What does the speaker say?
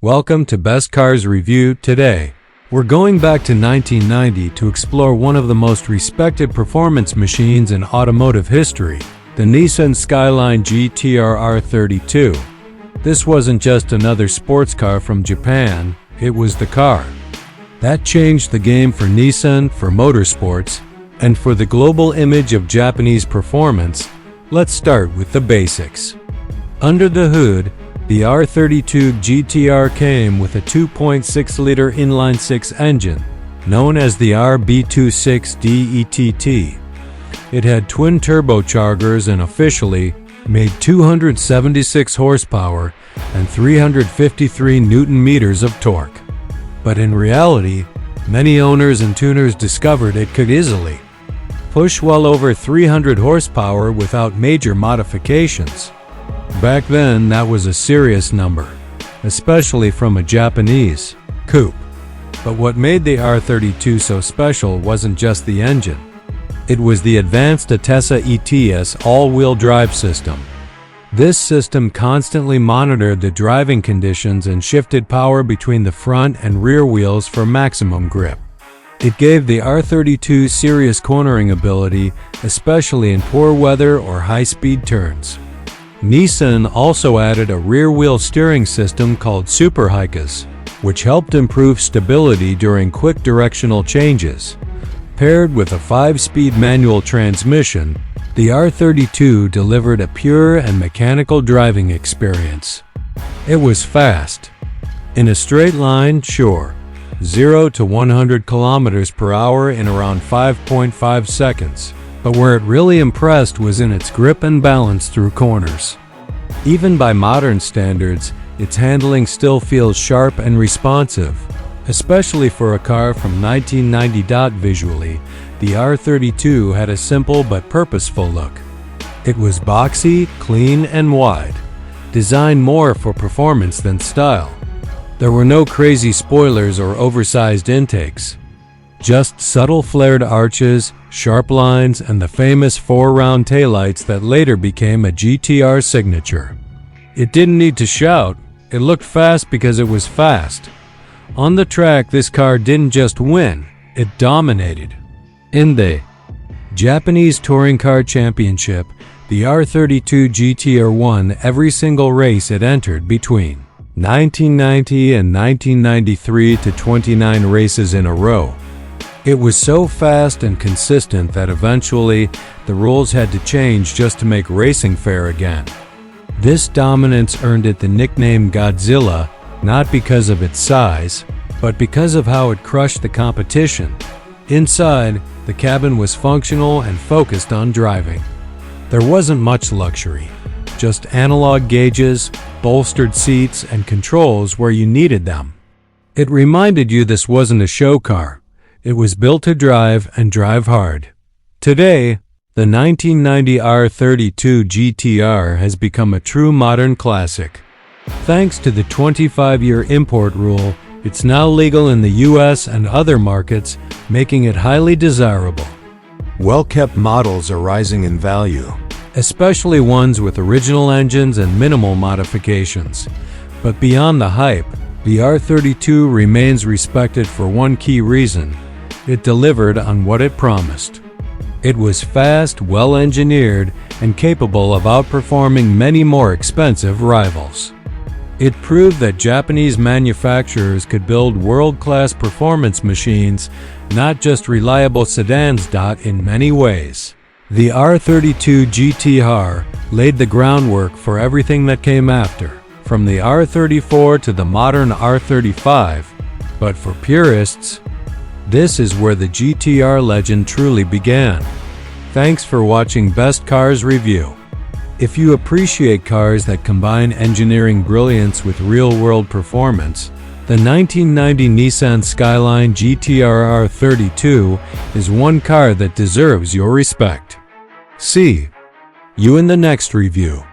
Welcome to Best Cars Review. Today, we're going back to 1990 to explore one of the most respected performance machines in automotive history, the Nissan Skyline GT-R R32. This wasn't just another sports car from Japan, it was the car that changed the game for Nissan, for motorsports, and for the global image of Japanese performance. Let's start with the basics. Under the hood, the R32 GT-R came with a 2.6-liter inline-six engine, known as the RB26D-ETT. It had twin turbochargers and officially made 276 horsepower and 353 Newton-meters of torque. But in reality, many owners and tuners discovered it could easily push well over 300 horsepower without major modifications. Back then, that was a serious number, especially from a Japanese coupe. But what made the R32 so special wasn't just the engine. It was the advanced ATTESA E-TS all-wheel drive system. This system constantly monitored the driving conditions and shifted power between the front and rear wheels for maximum grip. It gave the R32 serious cornering ability, especially in poor weather or high-speed turns. Nissan also added a rear-wheel steering system called Supercars, which helped improve stability during quick directional changes. Paired with a 5-speed manual transmission, the R32 delivered a pure and mechanical driving experience. It was fast. In a straight line, sure, 0 to 100 kilometers per hour in around 5.5 seconds. But where it really impressed was in its grip and balance through corners. Even by modern standards, its handling still feels sharp and responsive, especially for a car from 1990. Visually, the R32 had a simple but purposeful look. It was boxy, clean, and wide, designed more for performance than style. There were no crazy spoilers or oversized intakes. Just subtle flared arches, sharp lines, and the famous 4-round taillights that later became a GT-R signature. It didn't need to shout, it looked fast because it was fast. On the track, this car didn't just win, it dominated. In the Japanese Touring Car Championship, the R32 GT-R won every single race it entered between 1990 and 1993 to 29 races in a row. It was so fast and consistent that eventually the rules had to change just to make racing fair again. This dominance earned it the nickname Godzilla, not because of its size, but because of how it crushed the competition. Inside, the cabin was functional and focused on driving. There wasn't much luxury, just analog gauges, bolstered seats, and controls where you needed them. It reminded you this wasn't a show car. It was built to drive and drive hard. Today, the 1990 R32 GT-R has become a true modern classic. Thanks to the 25-year import rule, it's now legal in the US and other markets, making it highly desirable. Well-kept models are rising in value, especially ones with original engines and minimal modifications. But beyond the hype, the R32 remains respected for one key reason: it delivered on what it promised. It was fast, well-engineered, and capable of outperforming many more expensive rivals. It proved that Japanese manufacturers could build world-class performance machines, not just reliable sedans. In many ways, the R32 GT-R laid the groundwork for everything that came after, from the R34 to the modern R35. But for purists, this is where the GT-R legend truly began. Thanks for watching Best Cars Review. If you appreciate cars that combine engineering brilliance with real-world performance, the 1990 Nissan Skyline GT-R R32 is one car that deserves your respect. See you in the next review.